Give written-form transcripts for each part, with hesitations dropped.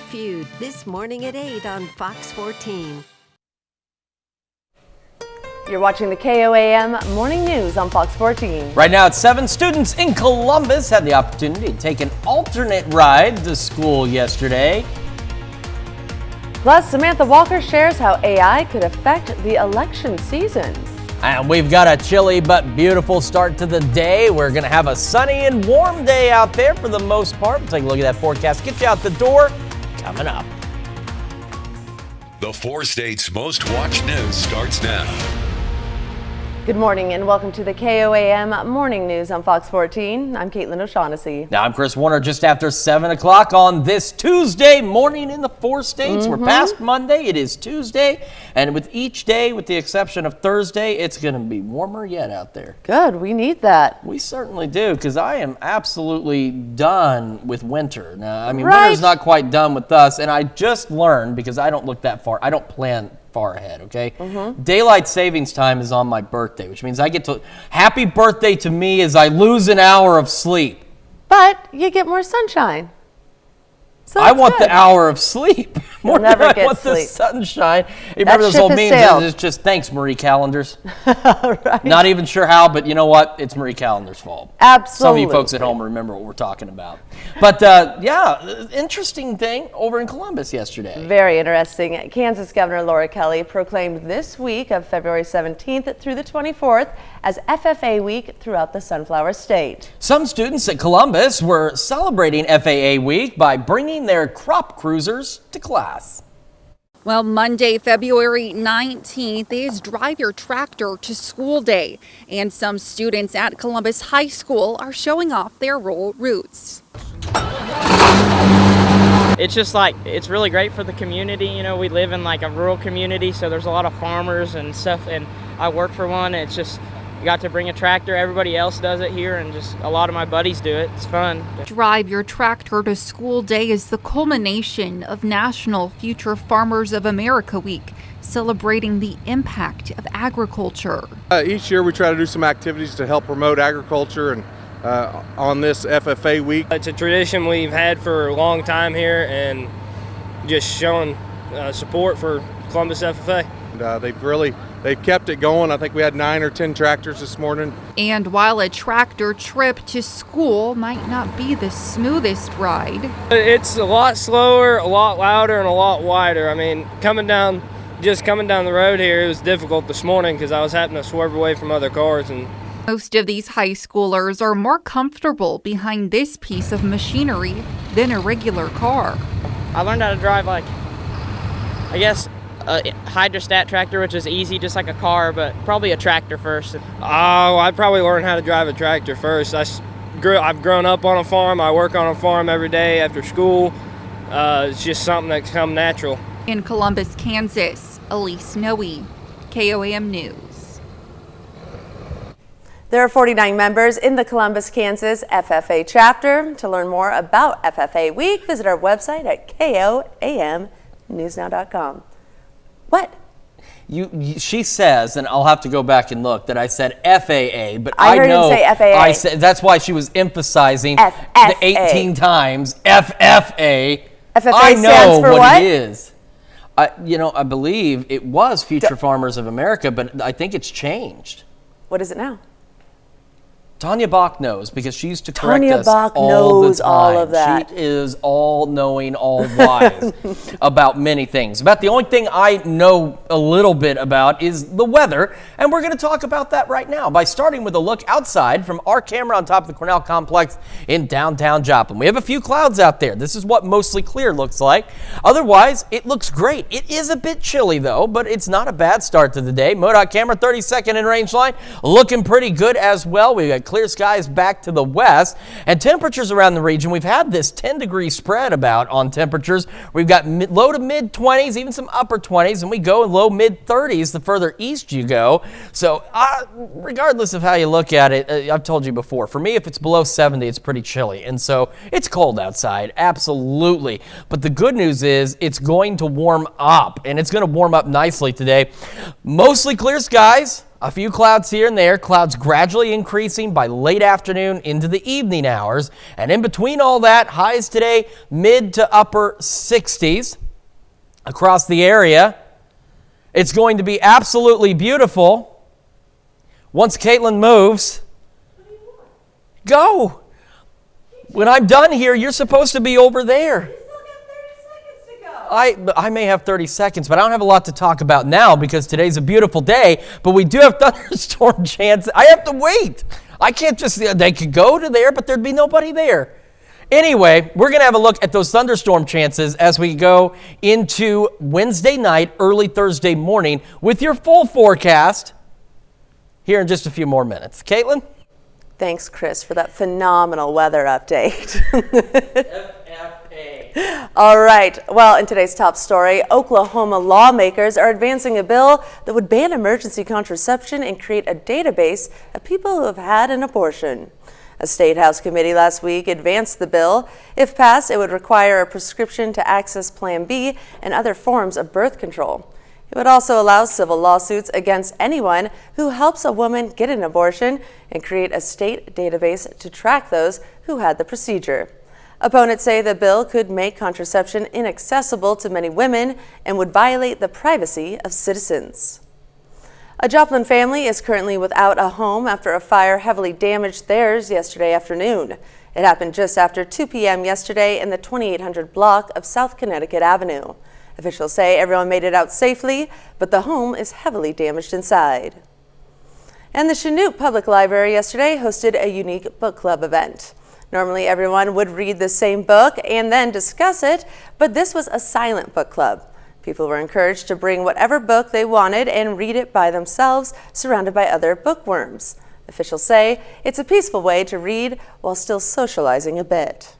Feud this morning at 8 on Fox 14. You're watching the KOAM Morning News on Fox 14. Right now at 7, students in Columbus had the opportunity to take an alternate ride to school yesterday. Plus, Samantha Walker shares how AI could affect the election season. And we've got a chilly but beautiful start to the day. We're going to have a sunny and warm day out there for the most part. We'll take a look at that forecast. Get you out the door. Coming up. The 4 states' most watched news starts now. Good morning and welcome to the KOAM Morning News on Fox 14. I'm Caitlin O'Shaughnessy. Now I'm Chris Warner, just after 7 o'clock on this Tuesday morning in the 4 states. We're past Monday. It is Tuesday. And with each day, with the exception of Thursday, it's going to be warmer yet out there. Good. We need that. We certainly do, because I am absolutely done with winter. Now, I mean, winter's not quite done with us. And I just learned, because I don't look that far. I don't plan far ahead, okay? Daylight savings time is on my birthday, which means I get to, happy birthday to me as I lose an hour of sleep. But you get more sunshine. So I want the hour of sleep more than I want the sunshine. You remember those old memes? It's just thanks, Marie Callender's. Right. Not even sure how, but you know what? It's Marie Callender's fault. Absolutely. Some of you folks at home remember what we're talking about. But yeah, interesting thing over in Columbus yesterday. Very interesting. Kansas Governor Laura Kelly proclaimed this week of February 17th through the 24th as FFA week throughout the Sunflower State. Some students at Columbus were celebrating FAA week by bringing their crop cruisers to class. Well, Monday, February 19th is Drive Your Tractor to School Day, and some students at Columbus High School are showing off their rural roots. It's just like, it's really great for the community. You know, we live in like a rural community, so there's a lot of farmers and stuff, and I work for one, and it's just, you got to bring a tractor. Everybody else does it here, and just a lot of my buddies do it. It's fun. Drive Your Tractor to School Day is the culmination of National Future Farmers of America Week, celebrating the impact of agriculture. Each year we try to do some activities to help promote agriculture, and on this FFA week. It's a tradition we've had for a long time here, and just showing support for Columbus FFA. And they've kept it going. I think we had 9 or 10 tractors this morning. And while a tractor trip to school might not be the smoothest ride, it's a lot slower, a lot louder, and a lot wider. I mean, coming down the road here, it was difficult this morning because I was having to swerve away from other cars. And most of these high schoolers are more comfortable behind this piece of machinery than a regular car. I learned how to drive, like, I guess, a hydrostat tractor, which is easy, just like a car, but probably a tractor first. Oh, I'd probably learn how to drive a tractor first. I've grown up on a farm. I work on a farm every day after school. It's just something that's come natural. In Columbus, Kansas, Elise Noe, KOAM News. There are 49 members in the Columbus, Kansas FFA chapter. To learn more about FFA Week, visit our website at koamnewsnow.com. What? She says, and I'll have to go back and look, that I said FAA, but I heard know him say FAA. I said, that's why she was emphasizing FFA. the 18 times FFA. FFA I know stands for what? it is. I believe it was Future Farmers of America, but I think it's changed. What is it now? Tanya Bach knows, because she used to correct Tanya us Bach all knows the time. all of that. She is all-knowing, all-wise about many things. About the only thing I know a little bit about is the weather, and we're going to talk about that right now by starting with a look outside from our camera on top of the Cornell Complex in downtown Joplin. We have a few clouds out there. This is what mostly clear looks like. Otherwise, it looks great. It is a bit chilly, though, but it's not a bad start to the day. MoDOT camera, 32nd in range line, looking pretty good as well. We've got clear skies back to the west, and temperatures around the region, we've had this 10-degree spread about on temperatures. We've got low to mid 20s, even some upper 20s, and we go in low mid 30s the further east you go. So regardless of how you look at it, I've told you before, for me, if it's below 70, it's pretty chilly, and so it's cold outside, absolutely. But the good news is it's going to warm up, and it's going to warm up nicely today. Mostly clear skies. A few clouds here and there, clouds gradually increasing by late afternoon into the evening hours. And in between all that, highs today, mid to upper 60s across the area. It's going to be absolutely beautiful. Once Caitlin moves, go. When I'm done here, you're supposed to be over there. I may have 30 seconds, but I don't have a lot to talk about now because today's a beautiful day, but we do have thunderstorm chances. I have to wait. I can't just, they could go to there, but there'd be nobody there. Anyway, we're going to have a look at those thunderstorm chances as we go into Wednesday night, early Thursday morning with your full forecast here in just a few more minutes. Caitlin? Thanks, Chris, for that phenomenal weather update. All right. Well, in today's top story, Oklahoma lawmakers are advancing a bill that would ban emergency contraception and create a database of people who have had an abortion. A state house committee last week advanced the bill. If passed, it would require a prescription to access Plan B and other forms of birth control. It would also allow civil lawsuits against anyone who helps a woman get an abortion and create a state database to track those who had the procedure. Opponents say the bill could make contraception inaccessible to many women and would violate the privacy of citizens. A Joplin family is currently without a home after a fire heavily damaged theirs yesterday afternoon. It happened just after 2 p.m. yesterday in the 2800 block of South Connecticut Avenue. Officials say everyone made it out safely, but the home is heavily damaged inside. And the Chanute Public Library yesterday hosted a unique book club event. Normally, everyone would read the same book and then discuss it, but this was a silent book club. People were encouraged to bring whatever book they wanted and read it by themselves, surrounded by other bookworms. Officials say it's a peaceful way to read while still socializing a bit.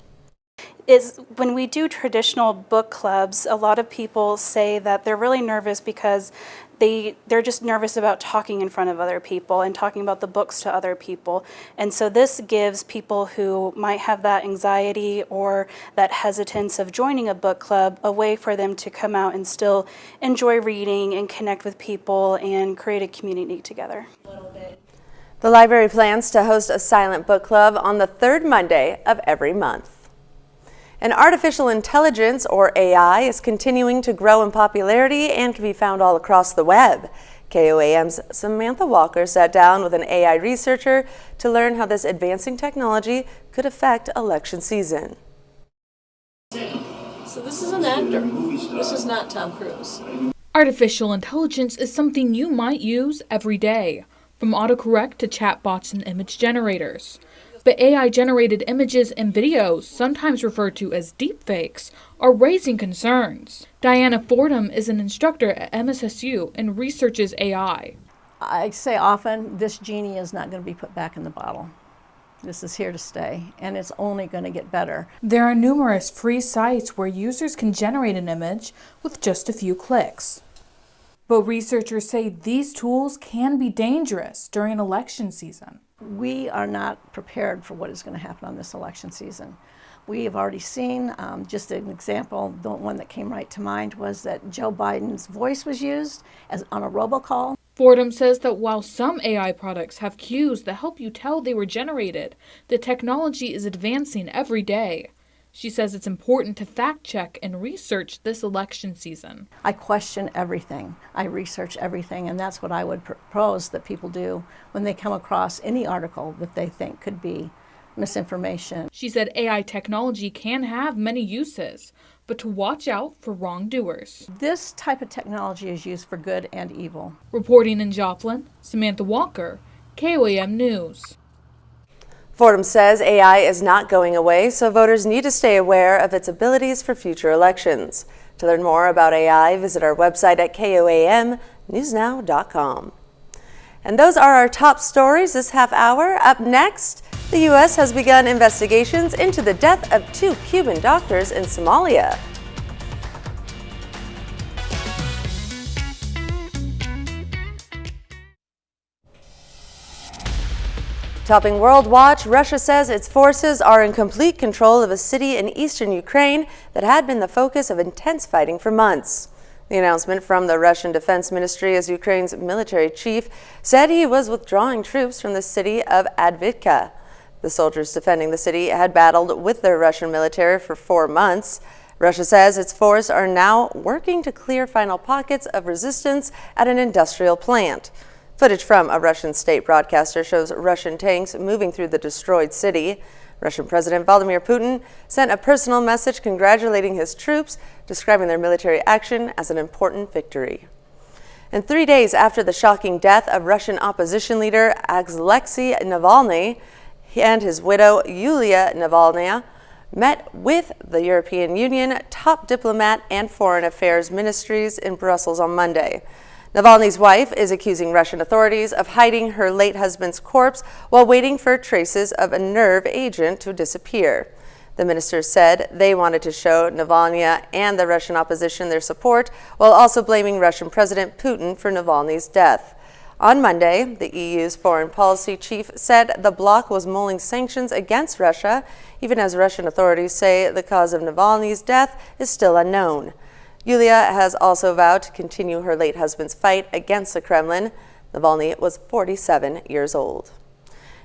Is when we do traditional book clubs, a lot of people say that they're really nervous because they're just nervous about talking in front of other people and talking about the books to other people. And so this gives people who might have that anxiety or that hesitance of joining a book club a way for them to come out and still enjoy reading and connect with people and create a community together. The library plans to host a silent book club on the third Monday of every month. And artificial intelligence, or AI, is continuing to grow in popularity and can be found all across the web. KOAM's Samantha Walker sat down with an AI researcher to learn how this advancing technology could affect election season. So this is an actor. This is not Tom Cruise. Artificial intelligence is something you might use every day, from autocorrect to chatbots and image generators. But AI-generated images and videos, sometimes referred to as deepfakes, are raising concerns. Diana Fordham is an instructor at MSSU and researches AI. I say often, this genie is not going to be put back in the bottle. This is here to stay, and it's only going to get better. There are numerous free sites where users can generate an image with just a few clicks. But researchers say these tools can be dangerous during election season. We are not prepared for what is going to happen on this election season. We have already seen, just an example, the one that came right to mind was that Joe Biden's voice was used on a robocall. Fordham says that while some AI products have cues that help you tell they were generated, the technology is advancing every day. She says it's important to fact-check and research this election season. I question everything. I research everything, and that's what I would propose that people do when they come across any article that they think could be misinformation. She said AI technology can have many uses, but to watch out for wrongdoers. This type of technology is used for good and evil. Reporting in Joplin, Samantha Walker, KOAM News. Fordham says AI is not going away, so voters need to stay aware of its abilities for future elections. To learn more about AI, visit our website at koamnewsnow.com. And those are our top stories this half hour. Up next, the U.S. has begun investigations into the death of 2 Cuban doctors in Somalia. Topping World Watch, Russia says its forces are in complete control of a city in eastern Ukraine that had been the focus of intense fighting for months. The announcement from the Russian Defense Ministry as Ukraine's military chief said he was withdrawing troops from the city of Advitka. The soldiers defending the city had battled with the Russian military for 4 months. Russia says its forces are now working to clear final pockets of resistance at an industrial plant. Footage from a Russian state broadcaster shows Russian tanks moving through the destroyed city. Russian President Vladimir Putin sent a personal message congratulating his troops, describing their military action as an important victory. And 3 days after the shocking death of Russian opposition leader Alexei Navalny and his widow Yulia Navalnaya met with the European Union top diplomat and foreign affairs ministries in Brussels on Monday. Navalny's wife is accusing Russian authorities of hiding her late husband's corpse while waiting for traces of a nerve agent to disappear. The ministers said they wanted to show Navalny and the Russian opposition their support, while also blaming Russian President Putin for Navalny's death. On Monday, the EU's foreign policy chief said the bloc was mulling sanctions against Russia, even as Russian authorities say the cause of Navalny's death is still unknown. Yulia has also vowed to continue her late husband's fight against the Kremlin. Navalny was 47 years old.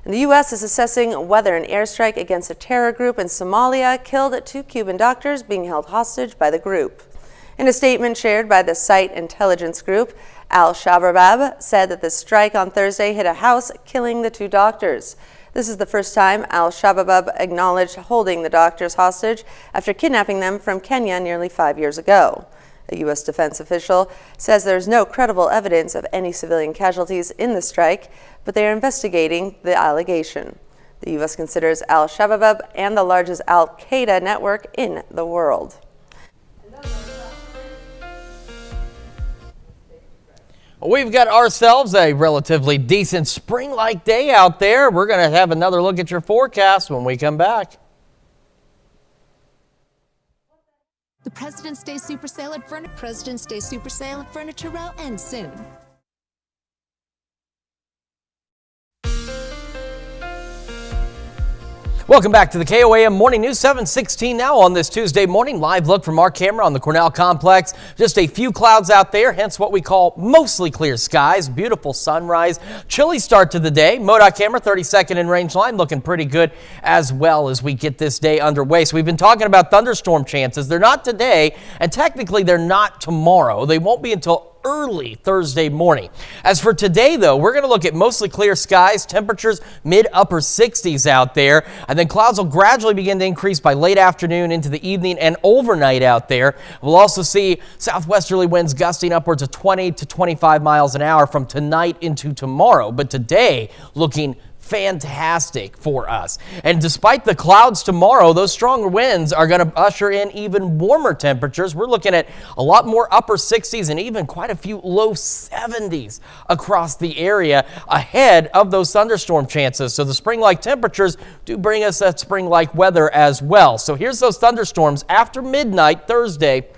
And the U.S. is assessing whether an airstrike against a terror group in Somalia killed 2 Cuban doctors being held hostage by the group. In a statement shared by the site intelligence group, Al-Shabaab said that the strike on Thursday hit a house, killing the 2 doctors. This is the first time Al-Shabaab acknowledged holding the doctors hostage after kidnapping them from Kenya nearly 5 years ago. A U.S. defense official says there is no credible evidence of any civilian casualties in the strike, but they are investigating the allegation. The U.S. considers Al-Shabaab and the largest al-Qaeda network in the world. We've got ourselves a relatively decent spring-like day out there. We're going to have another look at your forecast when we come back. The President's Day Super Sale at Furniture Row ends soon. Welcome back to the KOAM Morning News, 7:16 now on this Tuesday morning. Live look from our camera on the Cornell Complex. Just a few clouds out there, hence what we call mostly clear skies. Beautiful sunrise. Chilly start to the day. MoDOT camera, 32nd in range line, looking pretty good as well as we get this day underway. So we've been talking about thunderstorm chances. They're not today, and technically they're not tomorrow. They won't be until early Thursday morning. As for today, though, we're going to look at mostly clear skies, temperatures mid-upper 60s out there, and then clouds will gradually begin to increase by late afternoon into the evening and overnight out there. We'll also see southwesterly winds gusting upwards of 20 to 25 miles an hour from tonight into tomorrow, but today looking fantastic for us. And despite the clouds tomorrow, those stronger winds are going to usher in even warmer temperatures. We're looking at a lot more upper 60s and even quite a few low 70s across the area ahead of those thunderstorm chances. So the spring-like temperatures do bring us that spring-like weather as well. So here's those thunderstorms after midnight Thursday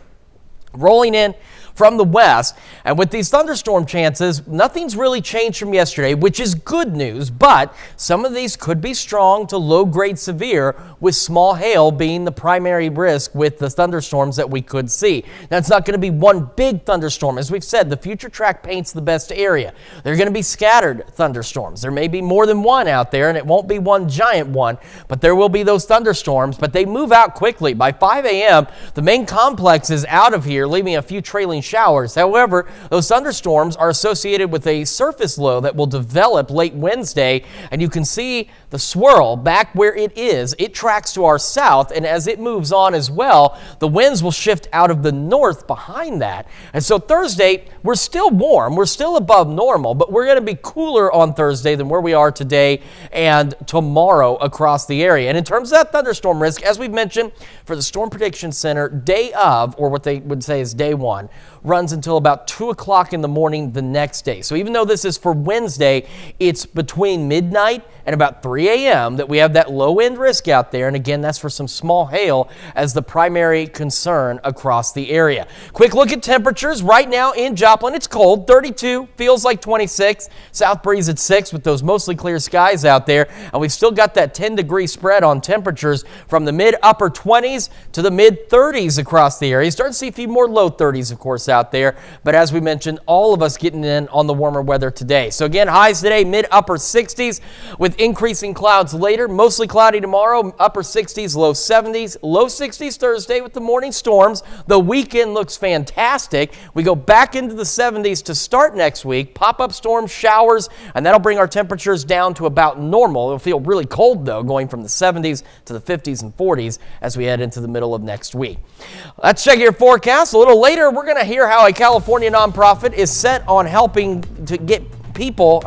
rolling in from the west. And with these thunderstorm chances, nothing's really changed from yesterday, which is good news, but some of these could be strong to low-grade severe, with small hail being the primary risk with the thunderstorms that we could see. Now, it's not going to be one big thunderstorm. As we've said, the future track paints the best area. They're going to be scattered thunderstorms. There may be more than one out there, and it won't be one giant one, but there will be those thunderstorms, but they move out quickly. By 5 a.m., the main complex is out of here, leaving a few trailing showers. However, those thunderstorms are associated with a surface low that will develop late Wednesday, and you can see the swirl back where it is. It tracks to our south, and as it moves on as well, the winds will shift out of the north behind that. And so Thursday, we're still warm. We're still above normal, but we're going to be cooler on Thursday than where we are today and tomorrow across the area. And in terms of that thunderstorm risk, as we've mentioned, for the Storm Prediction Center, day of, or what they would say is day one, runs until about 2 o'clock in the morning the next day. So even though this is for Wednesday, it's between midnight and about 3 a.m. that we have that low end risk out there. And again, that's for some small hail as the primary concern across the area. Quick look at temperatures right now in Joplin. It's cold, 32, feels like 26. South breeze at 6 with those mostly clear skies out there. And we've still got that 10-degree spread on temperatures from the mid-upper 20s to the mid-30s across the area. Starting to see a few more low 30s, of course, out there. But as we mentioned, all of us getting in on the warmer weather today. So again, highs today, mid-upper 60s with increasing clouds later. Mostly cloudy tomorrow, upper 60s, low 70s. Low 60s Thursday with the morning storms. The weekend looks fantastic. We go back into the 70s to start next week. Pop-up storms, showers, and that'll bring our temperatures down to about normal. It'll feel really cold, though, going from the 70s to the 50s and 40s as we head into the middle of next week. Let's check your forecast. A little later, we're going to hear how a California nonprofit is set on helping people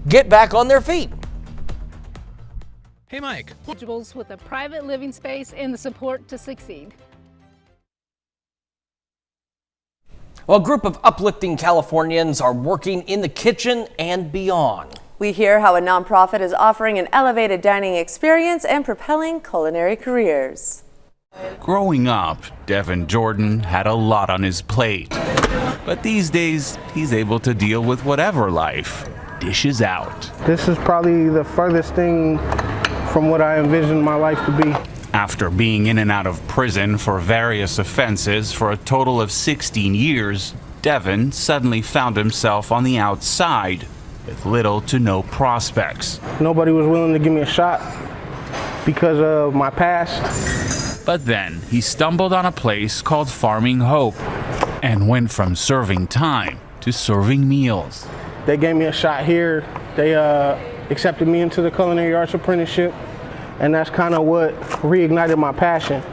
get back on their feet. Hey, Mike. Individuals with a private living space and the support to succeed. Well, a group of uplifting Californians are working in the kitchen and beyond. We hear how a nonprofit is offering an elevated dining experience and propelling culinary careers. Growing up, Devin Jordan had a lot on his plate. But these days, he's able to deal with whatever life dishes out. This is probably the furthest thing from what I envisioned my life to be. After being in and out of prison for various offenses for a total of 16 years, Devin suddenly found himself on the outside with little to no prospects. Nobody was willing to give me a shot because of my past. But then he stumbled on a place called Farming Hope and went from serving time to serving meals. They gave me a shot here. They accepted me into the culinary arts apprenticeship, and that's kind of what reignited my passion.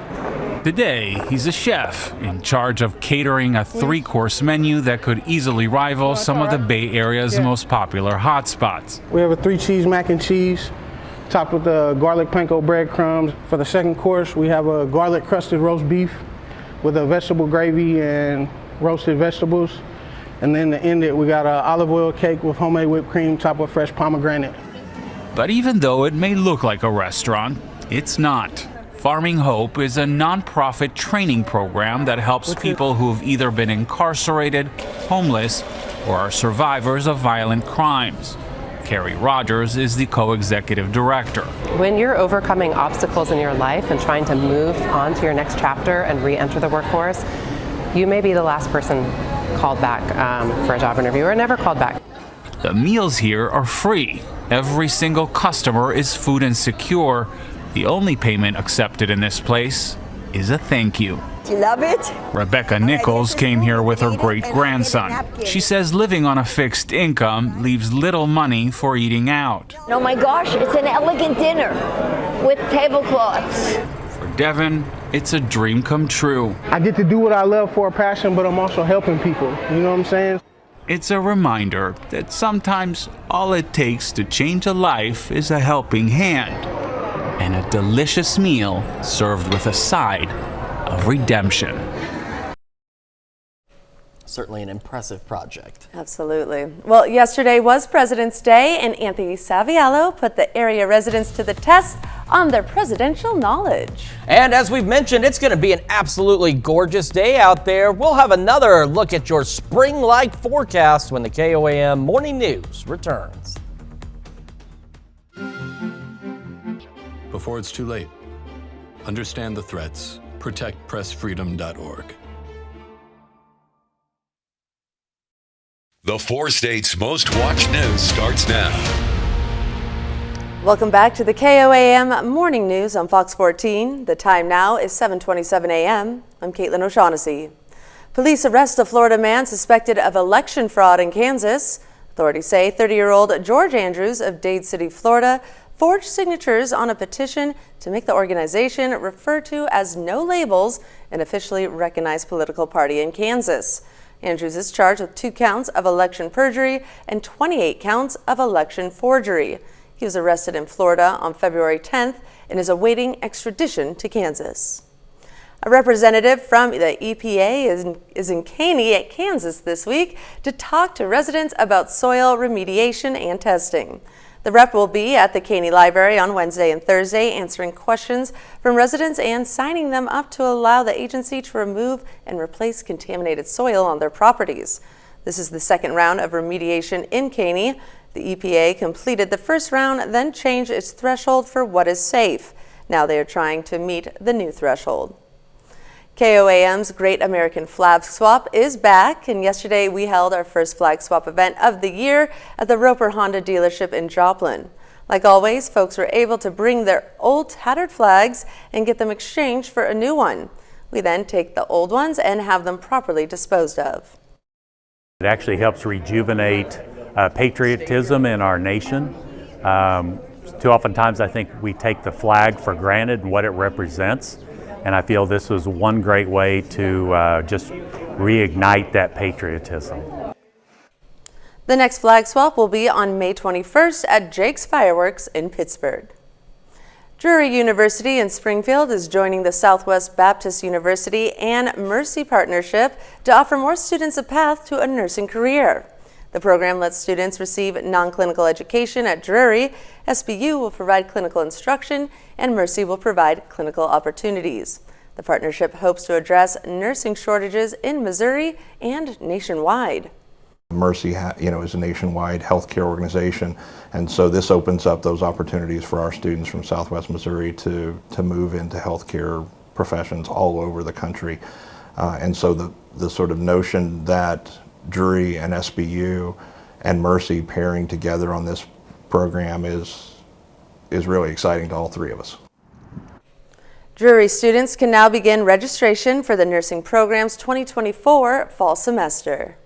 Today, he's a chef in charge of catering a 3-course menu that could easily rival some of the Bay Area's most popular hotspots. We have a 3-cheese mac and cheese topped with the garlic panko breadcrumbs. For the second course, we have a garlic crusted roast beef with a vegetable gravy and roasted vegetables. And then to end it, we got an olive oil cake with homemade whipped cream topped with fresh pomegranate. But even though it may look like a restaurant, it's not. Farming Hope is a nonprofit training program that helps people who've either been incarcerated, homeless, or are survivors of violent crimes. Carrie Rogers is the co-executive director. When you're overcoming obstacles in your life and trying to move on to your next chapter and re-enter the workforce, you may be the last person called back for a job interview or never called back. The meals here are free. Every single customer is food insecure. The only payment accepted in this place is a thank you. Do you love it? Rebecca Nichols came here with her great-grandson. She says living on a fixed income leaves little money for eating out. Oh my gosh, it's an elegant dinner with tablecloths. For Devin, it's a dream come true. I get to do what I love for a passion, but I'm also helping people. You know what I'm saying? It's a reminder that sometimes all it takes to change a life is a helping hand and a delicious meal served with a side of redemption. Certainly an impressive project. Absolutely. Well, yesterday was President's Day, and Anthony Saviello put the area residents to the test on their presidential knowledge. And as we've mentioned, it's going to be an absolutely gorgeous day out there. We'll have another look at your spring-like forecast when the KOAM Morning News returns. Before it's too late, understand the threats. ProtectPressFreedom.org. The 4 states' most watched news starts now. Welcome back to the KOAM Morning News on Fox 14. The time now is 7:27 a.m. I'm Caitlin O'Shaughnessy. Police arrest a Florida man suspected of election fraud in Kansas. Authorities say 30-year-old George Andrews of Dade City, Florida, forged signatures on a petition to make the organization referred to as No Labels an officially recognized political party in Kansas. Andrews is charged with 2 counts of election perjury and 28 counts of election forgery. He was arrested in Florida on February 10th and is awaiting extradition to Kansas. A representative from the EPA is in Caney, Kansas this week to talk to residents about soil remediation and testing. The rep will be at the Caney Library on Wednesday and Thursday, answering questions from residents and signing them up to allow the agency to remove and replace contaminated soil on their properties. This is the second round of remediation in Caney. The EPA completed the first round, then changed its threshold for what is safe. Now they are trying to meet the new threshold. KOAM's Great American Flag Swap is back, and yesterday we held our first flag swap event of the year at the Roper Honda dealership in Joplin. Like always, folks were able to bring their old tattered flags and get them exchanged for a new one. We then take the old ones and have them properly disposed of. It actually helps rejuvenate patriotism in our nation. Too oftentimes I think we take the flag for granted and what it represents. And I feel this was one great way to just reignite that patriotism. The next flag swap will be on May 21st at Jake's Fireworks in Pittsburgh. Drury University in Springfield is joining the Southwest Baptist University and Mercy Partnership to offer more students a path to a nursing career. The program lets students receive non-clinical education at Drury. SBU will provide clinical instruction, and Mercy will provide clinical opportunities. The partnership hopes to address nursing shortages in Missouri and nationwide. Mercy, is a nationwide healthcare organization, and so this opens up those opportunities for our students from Southwest Missouri to move into healthcare professions all over the country. And so the sort of notion that Drury and SBU and Mercy pairing together on this program is really exciting to all three of us. Drury students can now begin registration for the nursing program's 2024 fall semester.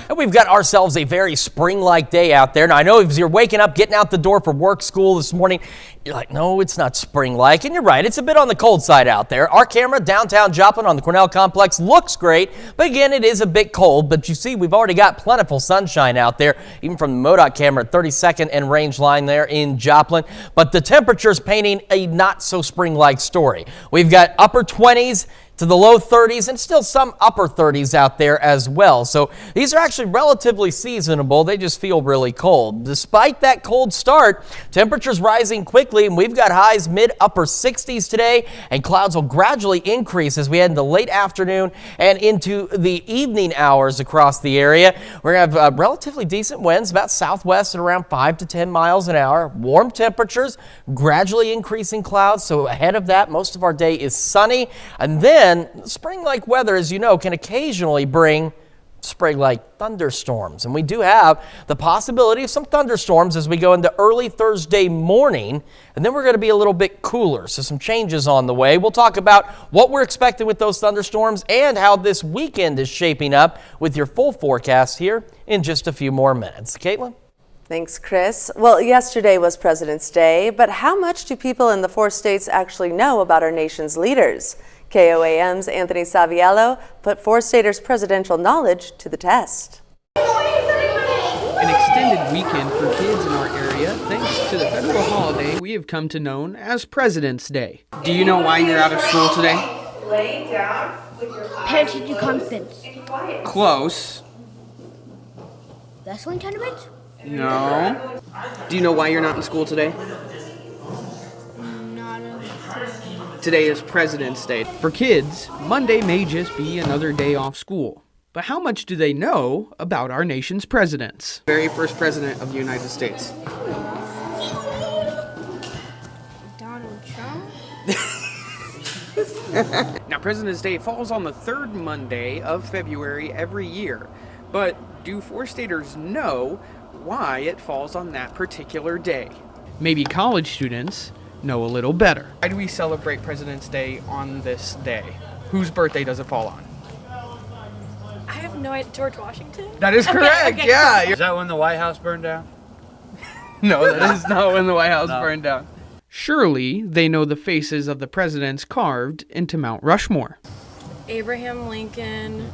And we've got ourselves a very spring-like day out there. Now, I know if you're waking up, getting out the door for work, school this morning, you're like, no, it's not spring-like. And you're right, it's a bit on the cold side out there. Our camera downtown Joplin on the Cornell Complex looks great, but again, it is a bit cold. But you see, we've already got plentiful sunshine out there, even from the MoDOT camera at 32nd and Range Line there in Joplin. But the temperature's painting a not-so-spring-like story. We've got upper 20s to the low 30s and still some upper 30s out there as well. So these are actually relatively seasonable. They just feel really cold. Despite that cold start, temperatures rising quickly, and we've got highs mid-upper 60s today, and clouds will gradually increase as we head into late afternoon and into the evening hours across the area. We're going to have relatively decent winds, about southwest at around 5 to 10 miles an hour. Warm temperatures, gradually increasing clouds. So ahead of that, most of our day is sunny, and then spring-like weather, as you know, can occasionally bring spring-like thunderstorms. And we do have the possibility of some thunderstorms as we go into early Thursday morning. And then we're going to be a little bit cooler. So some changes on the way. We'll talk about what we're expecting with those thunderstorms and how this weekend is shaping up with your full forecast here in just a few more minutes. Caitlin? Thanks, Chris. Well, yesterday was President's Day, but how much do people in the 4 states actually know about our nation's leaders? KOAM's Anthony Saviello put 4-staters' presidential knowledge to the test. An extended weekend for kids in our area thanks to the federal holiday we have come to know as President's Day. Do you know why you're out of school today? Lay down with your parent-teacher conference. Close. Wrestling tournament? No. Do you know why you're not in school today? Today is President's Day. For kids, Monday may just be another day off school. But how much do they know about our nation's presidents? Very first president of the United States. Donald Trump? Now, President's Day falls on the third Monday of February every year. But do 4-staters know why it falls on that particular day? Maybe college students know a little better. Why do we celebrate President's Day on this day? Whose birthday does it fall on? I have no idea. George Washington? That is correct, Okay. yeah. Is that when the White House burned down? No, that is not when the White House burned down. Surely they know the faces of the presidents carved into Mount Rushmore. Abraham Lincoln,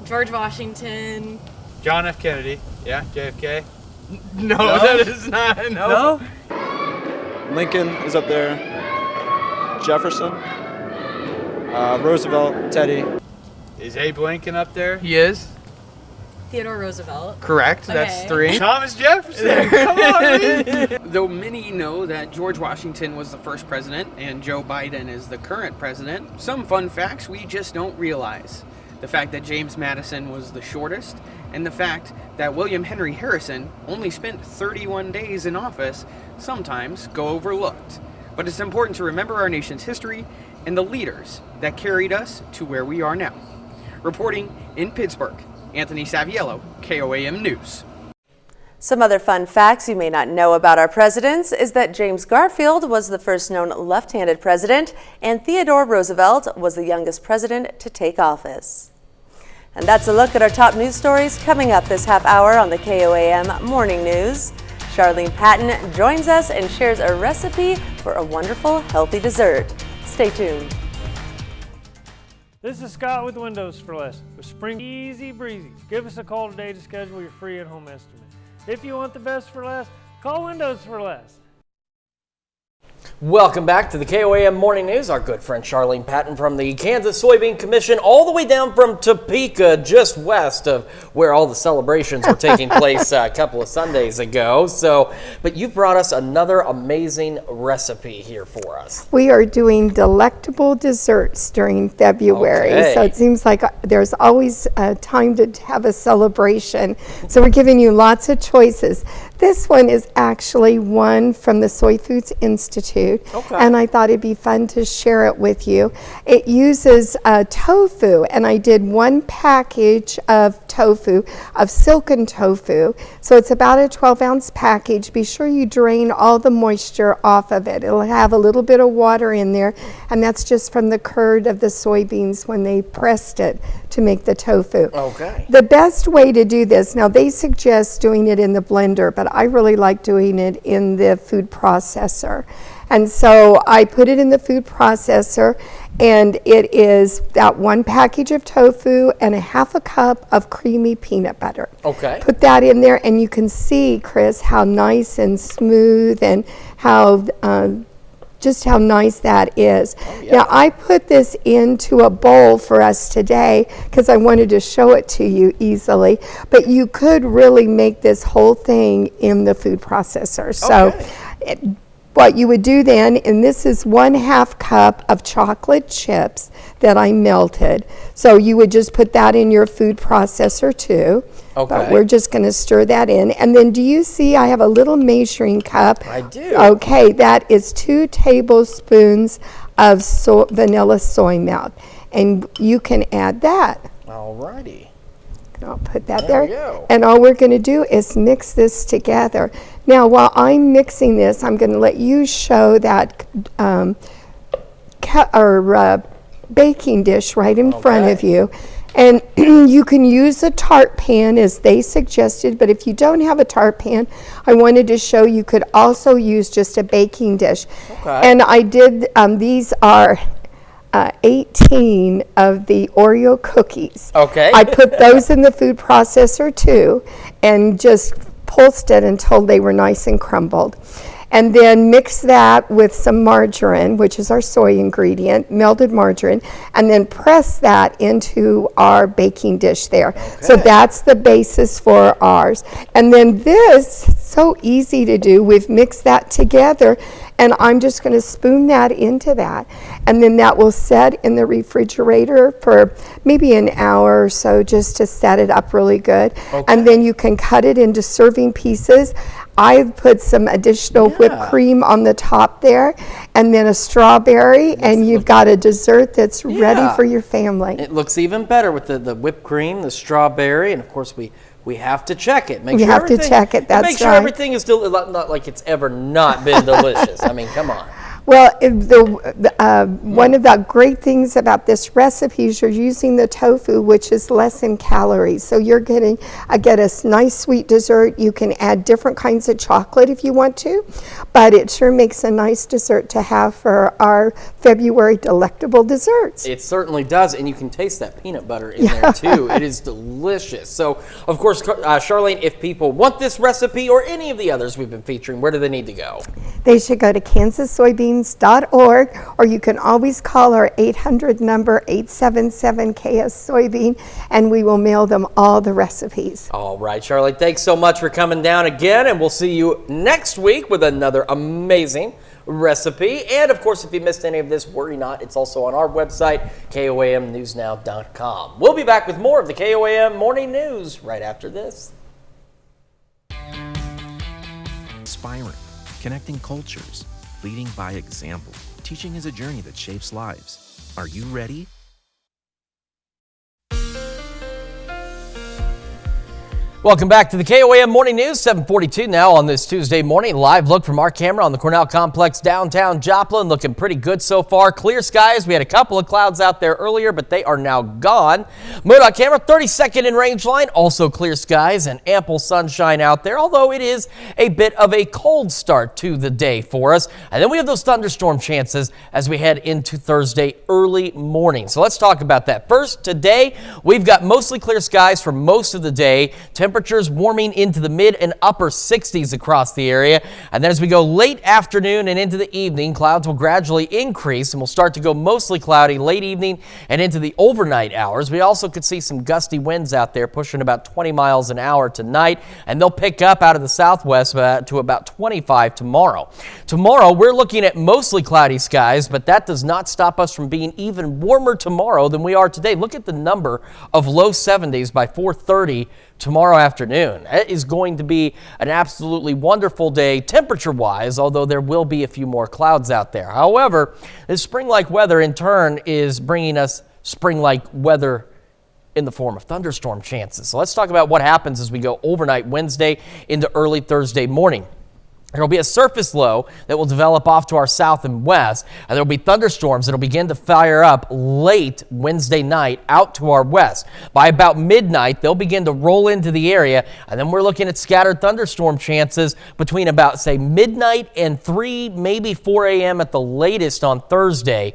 George Washington. John F. Kennedy. Yeah, JFK. No, that is not. No. Lincoln is up there. Jefferson. Roosevelt, Teddy. Is Abe Lincoln up there? He is. Theodore Roosevelt. Correct. That's Okay. 3. Thomas Jefferson. Come on, Lee. Though many know that George Washington was the first president and Joe Biden is the current president, some fun facts we just don't realize. The fact that James Madison was the shortest, and the fact that William Henry Harrison only spent 31 days in office sometimes go overlooked. But it's important to remember our nation's history and the leaders that carried us to where we are now. Reporting in Pittsburgh, Anthony Saviello, KOAM News. Some other fun facts you may not know about our presidents is that James Garfield was the first known left-handed president, and Theodore Roosevelt was the youngest president to take office. And that's a look at our top news stories coming up this half hour on the KOAM Morning News. Charlene Patton joins us and shares a recipe for a wonderful, healthy dessert. Stay tuned. This is Scott with Windows for Less. With Spring Easy Breezy, give us a call today to schedule your free at-home estimate. If you want the best for less, call Windows for Less. Welcome back to the KOAM Morning News. Our good friend Charlene Patton from the Kansas Soybean Commission, all the way down from Topeka, just west of where all the celebrations were taking place a couple of Sundays ago. But you've brought us another amazing recipe here for us. We are doing delectable desserts during February. Okay. So it seems like there's always time to have a celebration. So we're giving you lots of choices. This one is actually one from the Soy Foods Institute, and I thought it'd be fun to share it with you. It uses tofu, and I did 1 package of tofu, of silken tofu. So it's about a 12-ounce package. Be sure you drain all the moisture off of it. It'll have a little bit of water in there, and that's just from the curd of the soybeans when they pressed it to make the tofu. Okay. The best way to do this, now they suggest doing it in the blender, but I really like doing it in the food processor. And so I put it in the food processor, and it is that 1 package of tofu and a 1/2 cup of creamy peanut butter. Okay. Put that in there, and you can see, Chris, how nice and smooth and how just how nice that is. Now I put this into a bowl for us today because I wanted to show it to you easily, but you could really make this whole thing in the food processor. So what you would do then, and this is 1/2 cup of chocolate chips that I melted. So you would just put that in your food processor too. Okay. But we're just going to stir that in. And then do you see I have a little measuring cup? I do. Okay, that is 2 tablespoons of vanilla soy milk. And you can add that. Alrighty. I'll put that There there. we go. And all we're going to do is mix this together. Now, while I'm mixing this, I'm going to let you show that baking dish right in front of you. And you can use a tart pan as they suggested, but if you don't have a tart pan, I wanted to show you could also use just a baking dish. And I did, these are 18 of the Oreo cookies. Okay. I put those in the food processor too, and just pulsed it until they were nice and crumbled. And then mix that with some margarine, which is our soy ingredient, melted margarine, and then press that into our baking dish there. So that's the basis for ours. And then this, so easy to do, we've mixed that together, and I'm just going to spoon that into that. And then that will set in the refrigerator for maybe an hour or so just to set it up really good. And then you can cut it into serving pieces. I've put some additional whipped cream on the top there, and then a strawberry, and you've got a dessert that's ready for your family. It looks even better with the whipped cream, the strawberry, and of course we have to check it. Make You sure have to check it, that's make sure right. everything is still not like it's ever not been delicious. I mean, come on. Well, one of the great things about this recipe is you're using the tofu, which is less in calories. So you're getting get a nice sweet dessert. You can add different kinds of chocolate if you want to, but it sure makes a nice dessert to have for our February delectable desserts. It certainly does, and you can taste that peanut butter in there too. It is delicious. So, of course, Charlene, if people want this recipe or any of the others we've been featuring, where do they need to go? They should go to kansassoybeans.com soybeans.org, or you can always call our 800 number 877-KS-SOYBEAN, and we will mail them all the recipes. All right, Charlie, thanks so much for coming down again, and we'll see you next week with another amazing recipe. And of course, if you missed any of this, worry not. It's also on our website, KOAMnewsnow.com. We'll be back with more of the KOAM Morning News right after this. Inspiring, connecting cultures, leading by example. Teaching is a journey that shapes lives. Are you ready? Welcome back to the KOAM Morning News, 7:42 now on this Tuesday morning. Live look from our camera on the Cornell Complex downtown Joplin. Looking pretty good so far. Clear skies. We had a couple of clouds out there earlier, but they are now gone. MoDOT camera, 32nd in range line. Also clear skies and ample sunshine out there, although it is a bit of a cold start to the day for us. And then we have those thunderstorm chances as we head into Thursday early morning. So let's talk about that. First, today, we've got mostly clear skies for most of the day. Temperatures warming into the mid and upper 60s across the area. And then as we go late afternoon and into the evening, clouds will gradually increase and will start to go mostly cloudy late evening and into the overnight hours. We also could see some gusty winds out there pushing about 20 miles an hour tonight, and they'll pick up out of the southwest to about 25 tomorrow. Tomorrow, we're looking at mostly cloudy skies, but that does not stop us from being even warmer tomorrow than we are today. Look at the number of low 70s by 4:30 tomorrow afternoon. It is going to be an absolutely wonderful day temperature-wise, although there will be a few more clouds out there. However, this spring-like weather in turn is bringing us spring-like weather in the form of thunderstorm chances. So let's talk about what happens as we go overnight Wednesday into early Thursday morning. There will be a surface low that will develop off to our south and west, and there will be thunderstorms that will begin to fire up late Wednesday night out to our west. By about midnight, they'll begin to roll into the area, and then we're looking at scattered thunderstorm chances between about, say, midnight and 3, maybe 4 a.m. at the latest on Thursday.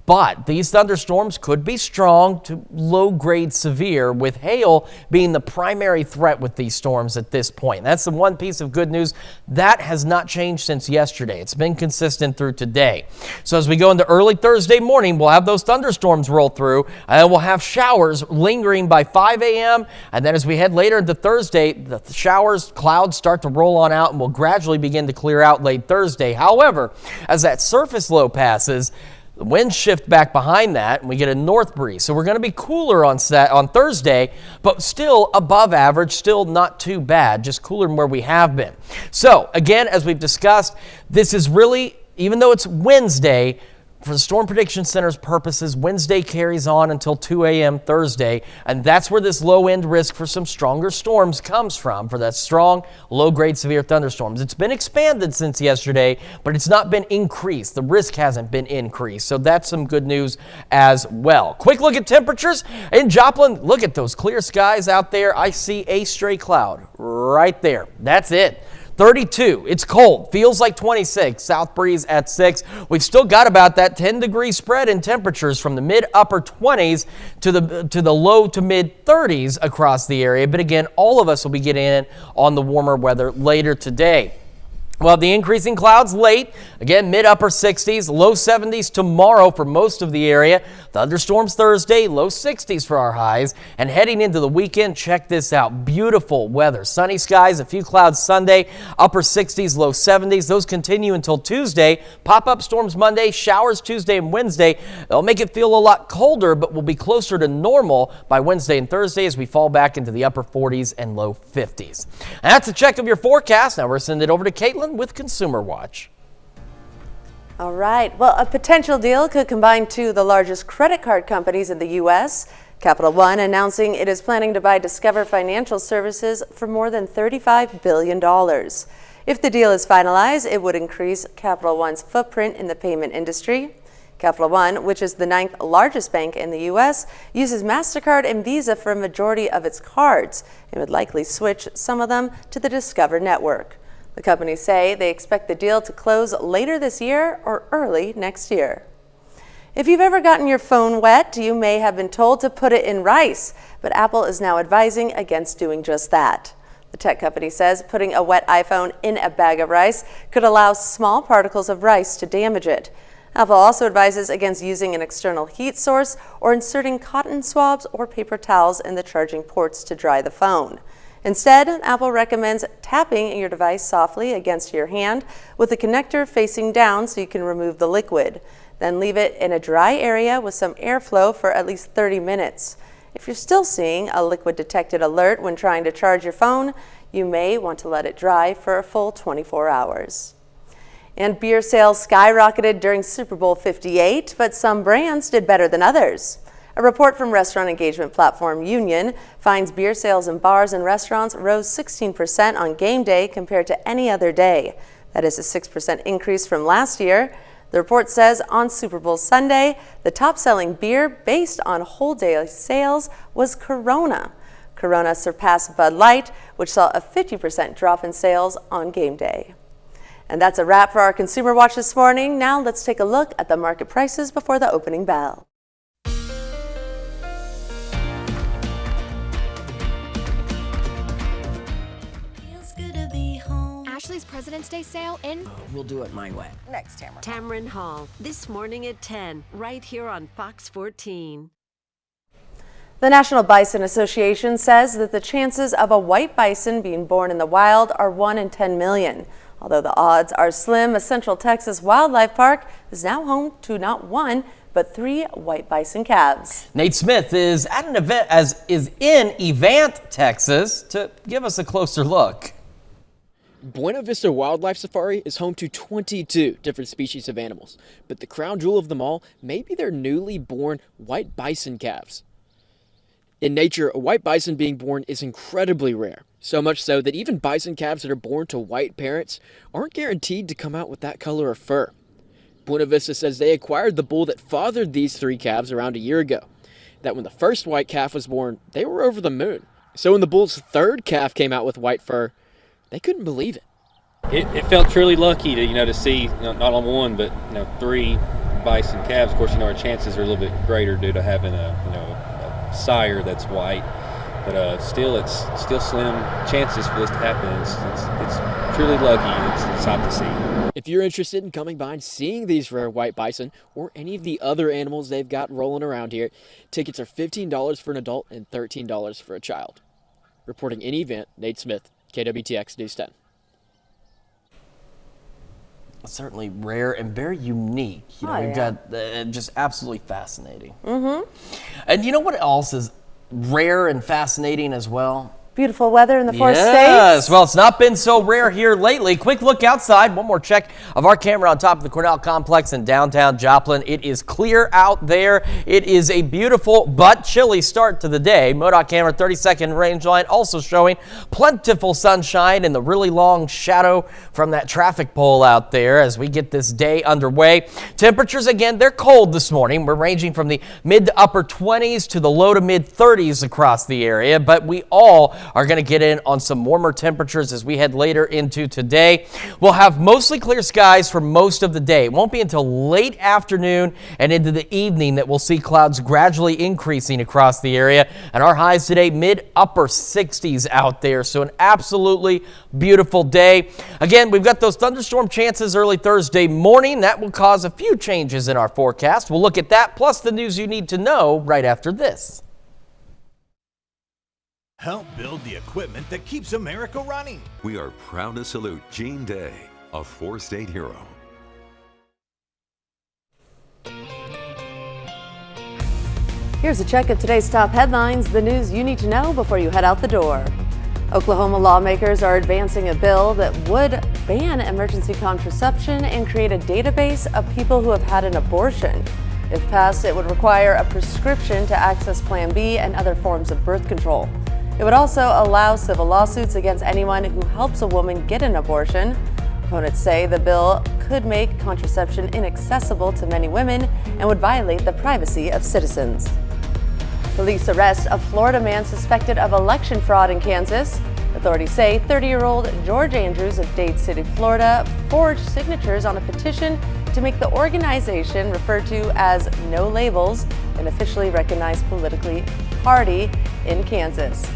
But these thunderstorms could be strong to low-grade severe, with hail being the primary threat with these storms at this point. That's the one piece of good news. That has not changed since yesterday. It's been consistent through today. So as we go into early Thursday morning, we'll have those thunderstorms roll through, and we'll have showers lingering by 5 a.m. And then as we head later into Thursday, the showers, clouds start to roll on out and will gradually begin to clear out late Thursday. However, as that surface low passes, the winds shift back behind that, and we get a north breeze. So we're going to be cooler on Thursday, but still above average, still not too bad, just cooler than where we have been. So again, as we've discussed, this is really, even though it's Wednesday, for the Storm Prediction Center's purposes, Wednesday carries on until 2 a.m. Thursday, and that's where this low-end risk for some stronger storms comes from, for that strong, low-grade severe thunderstorms. It's been expanded since yesterday, but it's not been increased. The risk hasn't been increased, so that's some good news as well. Quick look at temperatures in Joplin. Look at those clear skies out there. I see a stray cloud right there. That's it. 32. It's cold. Feels like 26. South breeze at 6. We've still got about that 10-degree spread in temperatures from the mid-upper 20s to the low to mid-30s across the area. But again, all of us will be getting in on the warmer weather later today. Well, the increasing clouds late, again, mid-upper 60s, low 70s tomorrow for most of the area. Thunderstorms Thursday, low 60s for our highs. And heading into the weekend, check this out. Beautiful weather. Sunny skies, a few clouds Sunday, upper 60s, low 70s. Those continue until Tuesday. Pop-up storms Monday, showers Tuesday and Wednesday. They'll make it feel a lot colder, but will be closer to normal by Wednesday and Thursday as we fall back into the upper 40s and low 50s. And that's a check of your forecast. Now we're sending it over to Caitlin with Consumer Watch. All right. Well, a potential deal could combine two of the largest credit card companies in the U.S. Capital One announcing it is planning to buy Discover Financial Services for more than $35 billion. If the deal is finalized, it would increase Capital One's footprint in the payment industry. Capital One, which is the 9th largest bank in the U.S., uses MasterCard and Visa for a majority of its cards and would likely switch some of them to the Discover network. The companies say they expect the deal to close later this year or early next year. If you've ever gotten your phone wet, you may have been told to put it in rice, but Apple is now advising against doing just that. The tech company says putting a wet iPhone in a bag of rice could allow small particles of rice to damage it. Apple also advises against using an external heat source or inserting cotton swabs or paper towels in the charging ports to dry the phone. Instead, Apple recommends tapping your device softly against your hand with the connector facing down so you can remove the liquid. Then leave it in a dry area with some airflow for at least 30 minutes. If you're still seeing a liquid detected alert when trying to charge your phone, you may want to let it dry for a full 24 hours. And beer sales skyrocketed during Super Bowl 58, but some brands did better than others. A report from restaurant engagement platform Union finds beer sales in bars and restaurants rose 16% on game day compared to any other day. That is a 6% increase from last year. The report says on Super Bowl Sunday, the top-selling beer based on whole day sales was Corona. Corona surpassed Bud Light, which saw a 50% drop in sales on game day. And that's a wrap for our Consumer Watch this morning. Now let's take a look at the market prices before the opening bell. Ashley's President's Day sale in... We'll do it my way. Next, Tamron. Tamron Hall, this morning at 10, right here on Fox 14. The National Bison Association says that the chances of a white bison being born in the wild are 1 in 10 million. Although the odds are slim, a Central Texas wildlife park is now home to not 1, but 3 white bison calves. Nate Smith is at an event is in Evant, Texas, to give us a closer look. Buena Vista Wildlife Safari is home to 22 different species of animals, but the crown jewel of them all may be their newly born white bison calves. In nature, a white bison being born is incredibly rare, so much so that even bison calves that are born to white parents aren't guaranteed to come out with that color of fur. Buena Vista says they acquired the bull that fathered these 3 calves around a year ago, that when the first white calf was born, they were over the moon. So when the bull's 3rd calf came out with white fur, they couldn't believe it. It felt truly lucky to to see not only 1 but 3 bison calves. Of course, our chances are a little bit greater due to having a sire that's white, but still it's slim chances for this to happen. It's truly lucky. It's hot to see. If you're interested in coming by and seeing these rare white bison or any of the other animals they've got rolling around here, tickets are $15 for an adult and $13 for a child. Reporting in Event, Nate Smith, KWTX News 10. Certainly rare and very unique. We've got just absolutely fascinating. And you know what else is rare and fascinating as well? Beautiful weather in the 4 states. Yes, well, it's not been so rare here lately. Quick look outside. One more check of our camera on top of the Cornell Complex in downtown Joplin. It is clear out there. It is a beautiful but chilly start to the day. MoDOT camera 30-second range line also showing plentiful sunshine and the really long shadow from that traffic pole out there as we get this day underway. Temperatures, again, they're cold this morning. We're ranging from the mid to upper 20s to the low to mid 30s across the area, but we all are going to get in on some warmer temperatures as we head later into today. We'll have mostly clear skies for most of the day. It won't be until late afternoon and into the evening that we'll see clouds gradually increasing across the area. And our highs today, mid-upper 60s out there. So an absolutely beautiful day. Again, we've got those thunderstorm chances early Thursday morning. That will cause a few changes in our forecast. We'll look at that, plus the news you need to know right after this. Help build the equipment that keeps America running. We are proud to salute Gene Day, a 4-state hero. Here's a check of today's top headlines, the news you need to know before you head out the door. Oklahoma lawmakers are advancing a bill that would ban emergency contraception and create a database of people who have had an abortion. If passed, it would require a prescription to access Plan B and other forms of birth control. It would also allow civil lawsuits against anyone who helps a woman get an abortion. Opponents say the bill could make contraception inaccessible to many women and would violate the privacy of citizens. Police arrest a Florida man suspected of election fraud in Kansas. Authorities say 30-year-old George Andrews of Dade City, Florida, forged signatures on a petition to make the organization referred to as No Labels an officially recognized political party in Kansas.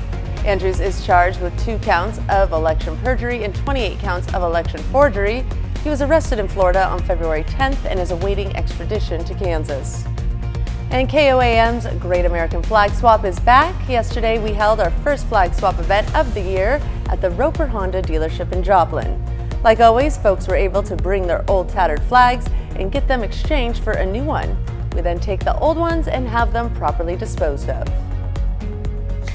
Andrews is charged with 2 counts of election perjury and 28 counts of election forgery. He was arrested in Florida on February 10th and is awaiting extradition to Kansas. And KOAM's Great American Flag Swap is back. Yesterday, we held our first flag swap event of the year at the Roper Honda dealership in Joplin. Like always, folks were able to bring their old tattered flags and get them exchanged for a new one. We then take the old ones and have them properly disposed of.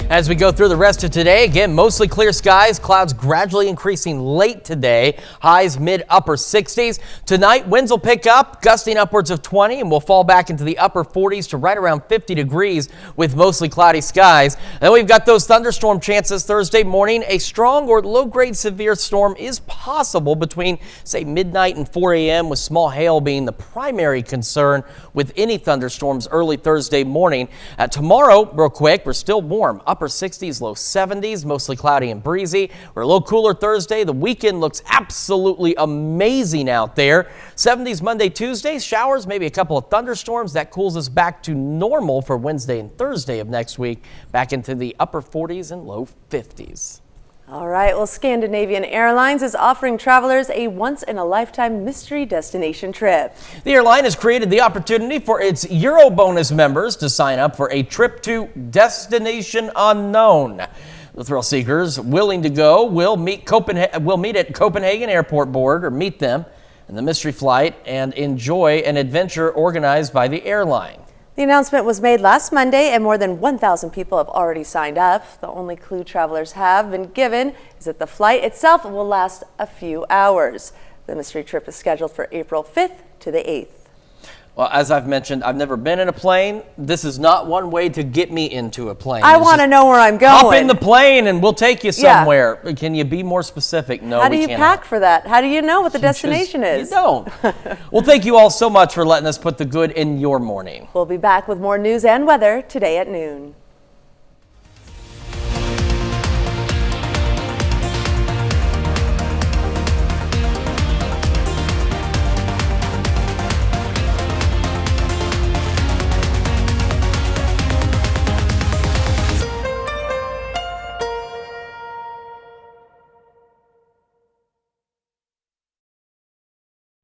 As we go through the rest of today, again, mostly clear skies, clouds gradually increasing late today, highs mid-upper 60s. Tonight, winds will pick up, gusting upwards of 20, and we'll fall back into the upper 40s to right around 50 degrees with mostly cloudy skies. And then we've got those thunderstorm chances Thursday morning. A strong or low-grade severe storm is possible between, say, midnight and 4 a.m., with small hail being the primary concern with any thunderstorms early Thursday morning. Tomorrow, real quick, we're still warm. Upper 60s, low 70s, mostly cloudy and breezy. We're a little cooler Thursday. The weekend looks absolutely amazing out there. 70s Monday, Tuesday, showers, maybe a couple of thunderstorms. That cools us back to normal for Wednesday and Thursday of next week, back into the upper 40s and low 50s. All right, well, Scandinavian Airlines is offering travelers a once-in-a-lifetime mystery destination trip. The airline has created the opportunity for its Euro bonus members to sign up for a trip to Destination Unknown. The thrill seekers willing to go will meet at Copenhagen Airport Board, or meet them in the mystery flight and enjoy an adventure organized by the airline. The announcement was made last Monday, and more than 1,000 people have already signed up. The only clue travelers have been given is that the flight itself will last a few hours. The mystery trip is scheduled for April 5th to the 8th. Well, as I've mentioned, I've never been in a plane. This is not one way to get me into a plane. I want to know where I'm going. Hop in the plane and we'll take you somewhere. Yeah. Can you be more specific? No, How do you pack for that? How do you know what the destination is? You don't. Well, thank you all so much for letting us put the good in your morning. We'll be back with more news and weather today at noon.